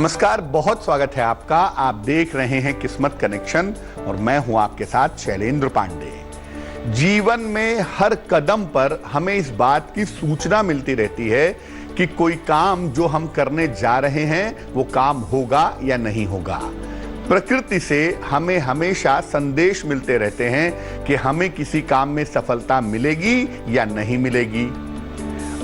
नमस्कार, बहुत स्वागत है आपका। आप देख रहे हैं किस्मत कनेक्शन और मैं हूं आपके साथ शैलेंद्र पांडे। जीवन में हर कदम पर हमें इस बात की सूचना मिलती रहती है कि कोई काम जो हम करने जा रहे हैं वो काम होगा या नहीं होगा। प्रकृति से हमें हमेशा संदेश मिलते रहते हैं कि हमें किसी काम में सफलता मिलेगी या नहीं मिलेगी।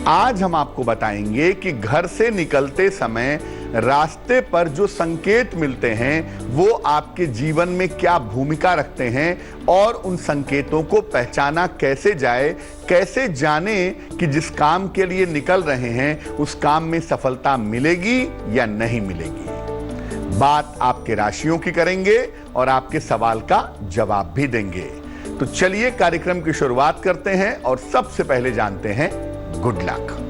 आज हम आपको बताएंगे कि घर से निकलते समय रास्ते पर जो संकेत मिलते हैं वो आपके जीवन में क्या भूमिका रखते हैं और उन संकेतों को पहचाना कैसे जाए, कैसे जाने कि जिस काम के लिए निकल रहे हैं उस काम में सफलता मिलेगी या नहीं मिलेगी। बात आपके राशियों की करेंगे और आपके सवाल का जवाब भी देंगे। तो चलिए कार्यक्रम की शुरुआत करते हैं और सबसे पहले जानते हैं गुड लक।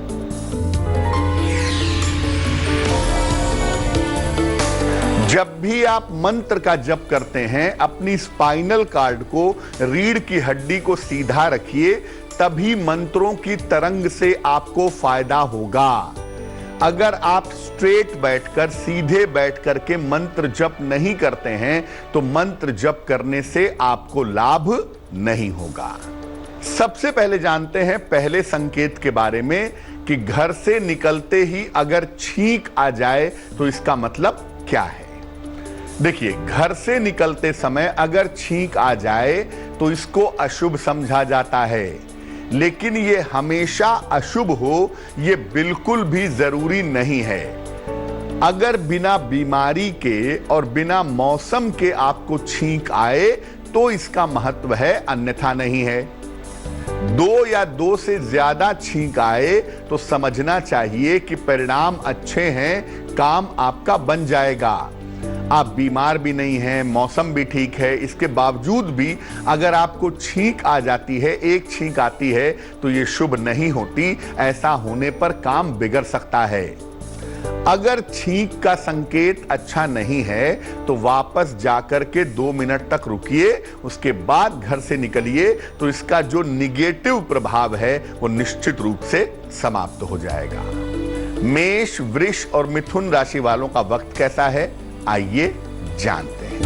जब भी आप मंत्र का जप करते हैं अपनी स्पाइनल कार्ड को, रीढ़ की हड्डी को सीधा रखिए, तभी मंत्रों की तरंग से आपको फायदा होगा। अगर आप स्ट्रेट बैठकर, सीधे बैठकर के मंत्र जप नहीं करते हैं तो मंत्र जप करने से आपको लाभ नहीं होगा। सबसे पहले जानते हैं पहले संकेत के बारे में कि घर से निकलते ही अगर छींक आ जाए तो इसका मतलब क्या है। देखिए, घर से निकलते समय अगर छींक आ जाए तो इसको अशुभ समझा जाता है, लेकिन ये हमेशा अशुभ हो ये बिल्कुल भी जरूरी नहीं है। अगर बिना बीमारी के और बिना मौसम के आपको छींक आए तो इसका महत्व है, अन्यथा नहीं है। दो या दो से ज्यादा छींक आए तो समझना चाहिए कि परिणाम अच्छे हैं, काम आपका बन जाएगा। आप बीमार भी नहीं हैं, मौसम भी ठीक है, इसके बावजूद भी अगर आपको छींक आ जाती है, एक छींक आती है तो ये शुभ नहीं होती। ऐसा होने पर काम बिगड़ सकता है। अगर छींक का संकेत अच्छा नहीं है तो वापस जाकर के 2 मिनट तक रुकिए, उसके बाद घर से निकलिए तो इसका जो निगेटिव प्रभाव है वो निश्चित रूप से समाप्त हो जाएगा। मेष, वृष और मिथुन राशि वालों का वक्त कैसा है, आइए जानते हैं।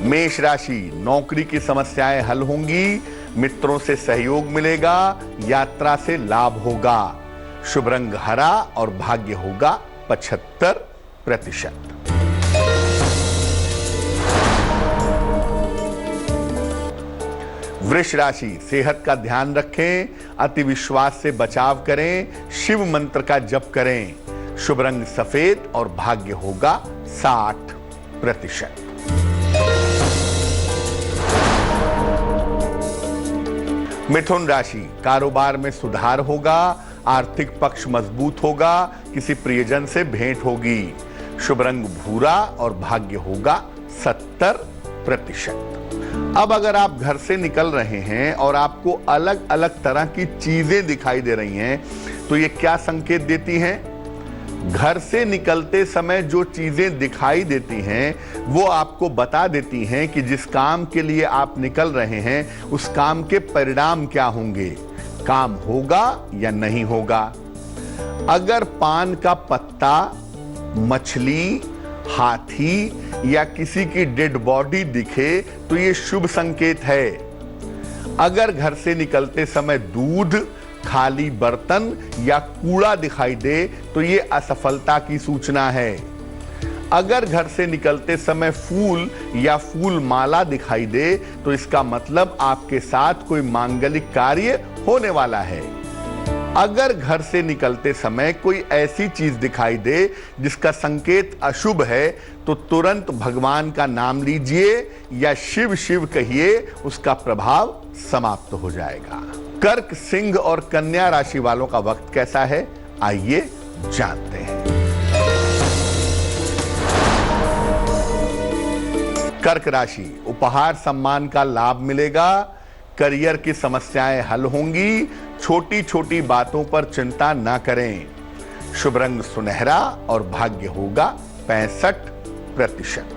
मेष राशि, नौकरी की समस्याएं हल होंगी, मित्रों से सहयोग मिलेगा, यात्रा से लाभ होगा। शुभ रंग हरा और भाग्य होगा 75%। वृष राशि, सेहत का ध्यान रखें, अति विश्वास से बचाव करें, शिव मंत्र का जप करें। शुभ रंग सफेद और भाग्य होगा 60%। मिथुन राशि, कारोबार में सुधार होगा, आर्थिक पक्ष मजबूत होगा, किसी प्रियजन से भेंट होगी। शुभ रंग भूरा और भाग्य होगा 70%। अब अगर आप घर से निकल रहे हैं और आपको अलग अलग तरह की चीजें दिखाई दे रही हैं तो ये क्या संकेत देती हैं? घर से निकलते समय जो चीजें दिखाई देती हैं वो आपको बता देती हैं कि जिस काम के लिए आप निकल रहे हैं उस काम के परिणाम क्या होंगे, काम होगा या नहीं होगा। अगर पान का पत्ता, मछली, हाथी या किसी की डेड बॉडी दिखे तो ये शुभ संकेत है। अगर घर से निकलते समय दूध, खाली बर्तन या कूड़ा दिखाई दे तो ये असफलता की सूचना है। अगर घर से निकलते समय फूल या फूल माला दिखाई दे तो इसका मतलब आपके साथ कोई मांगलिक कार्य होने वाला है। अगर घर से निकलते समय कोई ऐसी चीज दिखाई दे जिसका संकेत अशुभ है तो तुरंत भगवान का नाम लीजिए या शिव शिव कहिए, उसका प्रभाव समाप्त हो जाएगा। कर्क, सिंह और कन्या राशि वालों का वक्त कैसा है, आइए जानते हैं। कर्क राशि, उपहार सम्मान का लाभ मिलेगा, करियर की समस्याएं हल होंगी, छोटी छोटी बातों पर चिंता ना करें। शुभ रंग सुनहरा और भाग्य होगा 65%।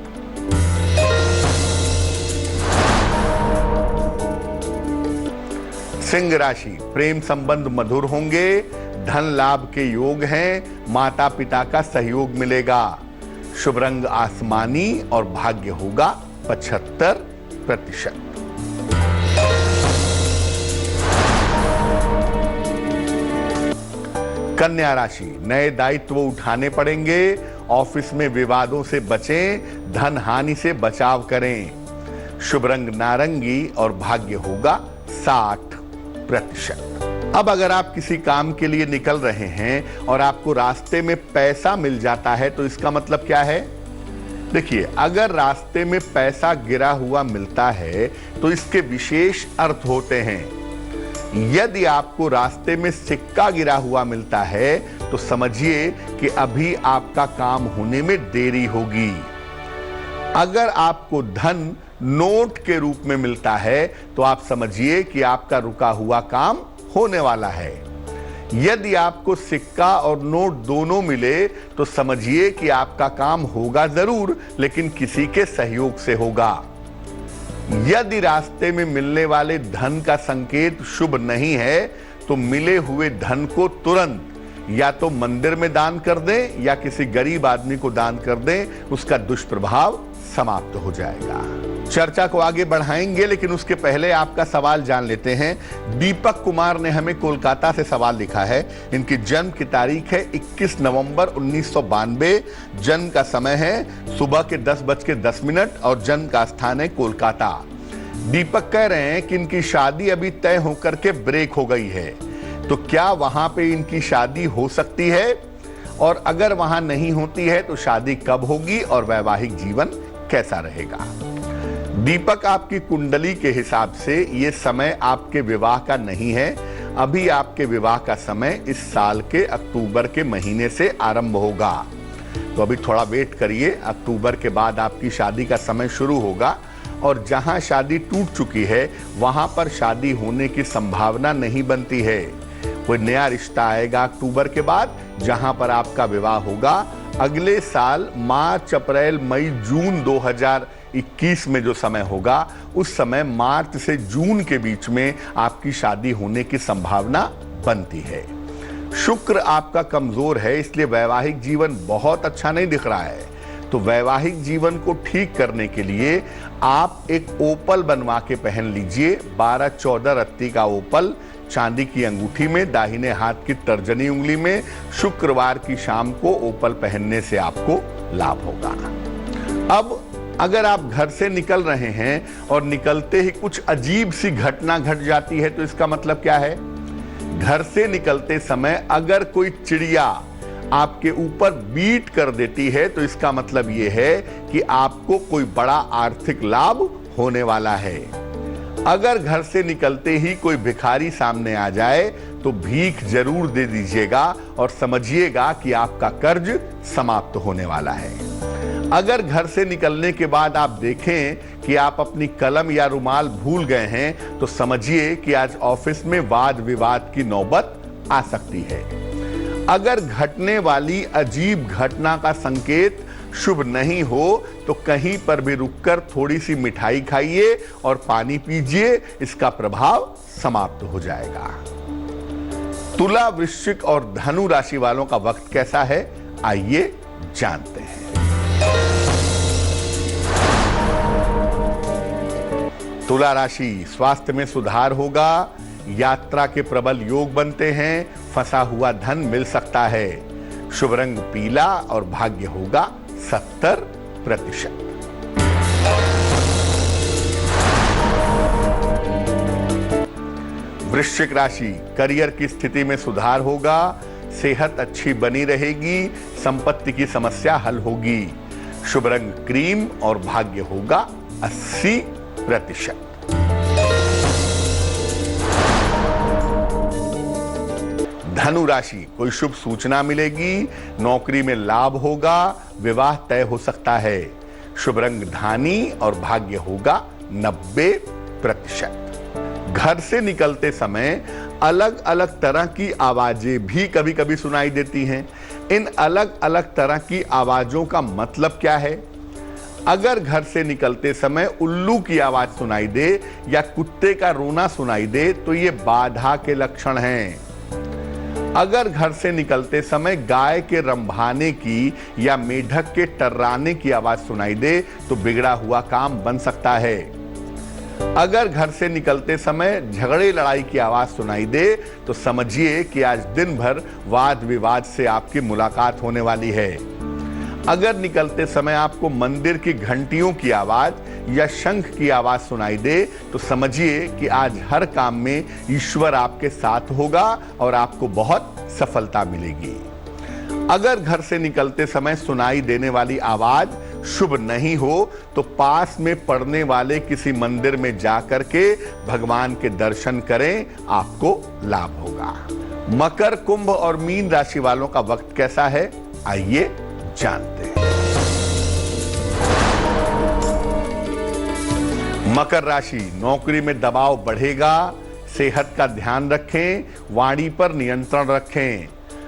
सिंह राशि, प्रेम संबंध मधुर होंगे, धन लाभ के योग हैं, माता पिता का सहयोग मिलेगा। शुभ रंग आसमानी और भाग्य होगा 75%। कन्या राशि, नए दायित्व उठाने पड़ेंगे, ऑफिस में विवादों से बचें, धन हानि से बचाव करें। शुभ रंग नारंगी और भाग्य होगा 60%। अब अगर आप किसी काम के लिए निकल रहे हैं और आपको रास्ते में पैसा मिल जाता है तो इसका मतलब क्या है? देखिए, अगर रास्ते में पैसा गिरा हुआ मिलता है तो इसके विशेष अर्थ होते हैं। यदि आपको रास्ते में सिक्का गिरा हुआ मिलता है तो समझिए कि अभी आपका काम होने में देरी होगी। अगर आपको धन नोट के रूप में मिलता है तो आप समझिए कि आपका रुका हुआ काम होने वाला है। यदि आपको सिक्का और नोट दोनों मिले तो समझिए कि आपका काम होगा जरूर, लेकिन किसी के सहयोग से होगा। यदि रास्ते में मिलने वाले धन का संकेत शुभ नहीं है तो मिले हुए धन को तुरंत या तो मंदिर में दान कर दें या किसी गरीब आदमी को दान कर दें, उसका दुष्प्रभाव समाप्त हो जाएगा। चर्चा को आगे बढ़ाएंगे, लेकिन उसके पहले आपका सवाल जान लेते हैं। दीपक कुमार ने हमें कोलकाता से सवाल लिखा है। इनकी जन्म की तारीख है 21 नवंबर 1992। जन्म का समय है सुबह के 10:10 और जन्म का स्थान है कोलकाता। दीपक कह रहे हैं कि इनकी शादी अभी तय होकर के ब्रेक हो गई है, तो क्या वहां पे इनकी शादी हो सकती है? और अगर वहां नहीं होती है तो शादी कब होगी और वैवाहिक जीवन कैसा रहेगा? दीपक, आपकी कुंडली के हिसाब से ये समय आपके विवाह का नहीं है। अभी आपके विवाह का समय इस साल के अक्टूबर के महीने से आरंभ होगा, तो अभी थोड़ा वेट करिए। अक्टूबर के बाद आपकी शादी का समय शुरू होगा और जहां शादी टूट चुकी है वहां पर शादी होने की संभावना नहीं बनती है। कोई नया रिश्ता आएगा अक्टूबर के बाद जहां पर आपका विवाह होगा। अगले साल मार्च, अप्रैल, मई, जून 2021 में जो समय होगा, उस समय मार्च से जून के बीच में आपकी शादी होने की संभावना बनती है। शुक्र आपका कमजोर है, इसलिए वैवाहिक जीवन बहुत अच्छा नहीं दिख रहा है। तो वैवाहिक जीवन को ठीक करने के लिए आप एक ओपल बनवा के पहन लीजिए। 12-14 रत्ती का ओपल चांदी की अंगूठी में, दाहिने हाथ की तर्जनी उंगली में, शुक्रवार की शाम को ओपल पहनने से आपको लाभ होगा। अब अगर आप घर से निकल रहे हैं और निकलते ही कुछ अजीब सी घटना घट जाती है तो इसका मतलब क्या है? घर से निकलते समय अगर कोई चिड़िया आपके ऊपर बीट कर देती है तो इसका मतलब यह है कि आपको कोई बड़ा आर्थिक लाभ होने वाला है। अगर घर से निकलते ही कोई भिखारी सामने आ जाए तो भीख जरूर दे दीजिएगा और समझिएगा कि आपका कर्ज समाप्त होने वाला है। अगर घर से निकलने के बाद आप देखें कि आप अपनी कलम या रुमाल भूल गए हैं तो समझिए कि आज ऑफिस में वाद विवाद की नौबत आ सकती है। अगर घटने वाली अजीब घटना का संकेत शुभ नहीं हो तो कहीं पर भी रुककर थोड़ी सी मिठाई खाइए और पानी पीजिए, इसका प्रभाव समाप्त हो जाएगा। तुला, वृश्चिक और धनु राशि वालों का वक्त कैसा है, आइए जानते हैं। तुला राशि, स्वास्थ्य में सुधार होगा, यात्रा के प्रबल योग बनते हैं, फंसा हुआ धन मिल सकता है। शुभ रंग पीला और भाग्य होगा 70%। वृश्चिक राशि, करियर की स्थिति में सुधार होगा, सेहत अच्छी बनी रहेगी, संपत्ति की समस्या हल होगी। शुभ रंग क्रीम और भाग्य होगा 80%। धनु राशि, कोई शुभ सूचना मिलेगी, नौकरी में लाभ होगा, विवाह तय हो सकता है। शुभ रंग धानी और भाग्य होगा 90%। घर से निकलते समय अलग अलग तरह की आवाजें भी कभी कभी सुनाई देती हैं। इन अलग अलग तरह की आवाजों का मतलब क्या है? अगर घर से निकलते समय उल्लू की आवाज सुनाई दे या कुत्ते का रोना सुनाई दे तो ये बाधा के लक्षण हैं। अगर घर से निकलते समय गाय के रंभाने की या मेढक के टर्राने की आवाज सुनाई दे तो बिगड़ा हुआ काम बन सकता है। अगर घर से निकलते समय झगड़े लड़ाई की आवाज सुनाई दे तो समझिए कि आज दिन भर वाद विवाद से आपकी मुलाकात होने वाली है। अगर निकलते समय आपको मंदिर की घंटियों की आवाज या शंख की आवाज सुनाई दे तो समझिए कि आज हर काम में ईश्वर आपके साथ होगा और आपको बहुत सफलता मिलेगी। अगर घर से निकलते समय सुनाई देने वाली आवाज शुभ नहीं हो तो पास में पड़ने वाले किसी मंदिर में जाकर के भगवान के दर्शन करें, आपको लाभ होगा। मकर, कुंभ और मीन राशि वालों का वक्त कैसा है, आइए जानते हैं। मकर राशि, नौकरी में दबाव बढ़ेगा, सेहत का ध्यान रखें, वाणी पर नियंत्रण रखें।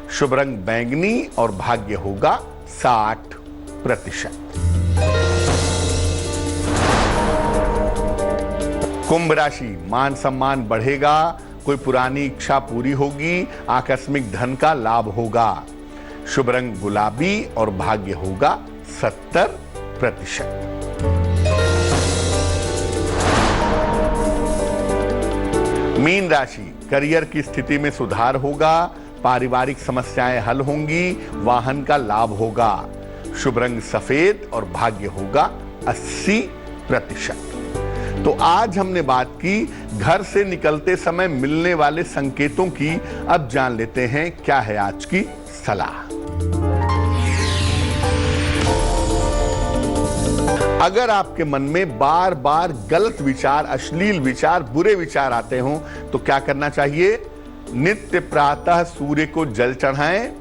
शुभ रंग बैंगनी और भाग्य होगा 60%। कुंभ राशि, मान सम्मान बढ़ेगा, कोई पुरानी इच्छा पूरी होगी, आकस्मिक धन का लाभ होगा। शुभ रंग गुलाबी और भाग्य होगा 70%। मीन राशि, करियर की स्थिति में सुधार होगा, पारिवारिक समस्याएं हल होंगी, वाहन का लाभ होगा। शुभ रंग सफेद और भाग्य होगा 80%। तो आज हमने बात की घर से निकलते समय मिलने वाले संकेतों की। अब जान लेते हैं क्या है आज की सलाह। अगर आपके मन में बार बार गलत विचार, अश्लील विचार, बुरे विचार आते हों तो क्या करना चाहिए? नित्य प्रातः सूर्य को जल चढ़ाएं,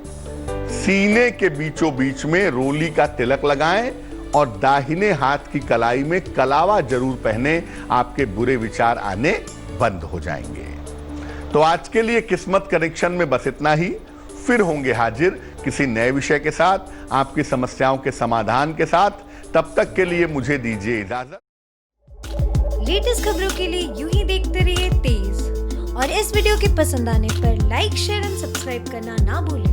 सीने के बीचों बीच में रोली का तिलक लगाएं और दाहिने हाथ की कलाई में कलावा जरूर पहने, आपके बुरे विचार आने बंद हो जाएंगे। तो आज के लिए किस्मत कनेक्शन में बस इतना ही। फिर होंगे हाजिर किसी नए विषय के साथ, आपकी समस्याओं के समाधान के साथ। तब तक के लिए मुझे दीजिए इजाजत। लेटेस्ट खबरों के लिए यूं ही देखते रहिए तेज, और इस वीडियो के पसंद आने पर लाइक, शेयर एंड सब्सक्राइब करना ना भूलें।